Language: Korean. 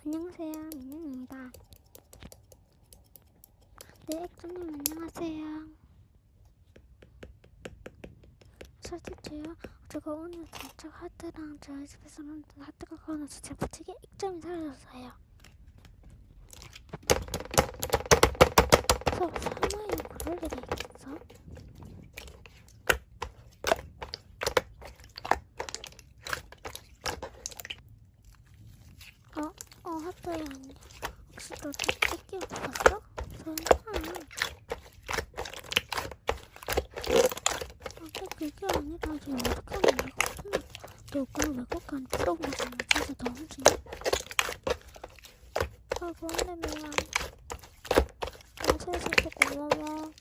안녕하세요, 민현입니다. 네, 액션님 안녕하세요. 솔직히요, 제가 오늘 진짜 하트랑 저희 집에서 만든 하트가 걸어놔서 제 붙이기 액점이 사라졌어요. 그래서 사마에 그럴 일이 있겠어? 하트야, 아니. 혹시 너 찍기 없었어? 설마. 그게 아니라 지금 어떻게 하면 이거구나. 너 그걸 외국간 풀어보잖아. 진짜 너무 중요해. 그런데 미안. 세상에 고마워.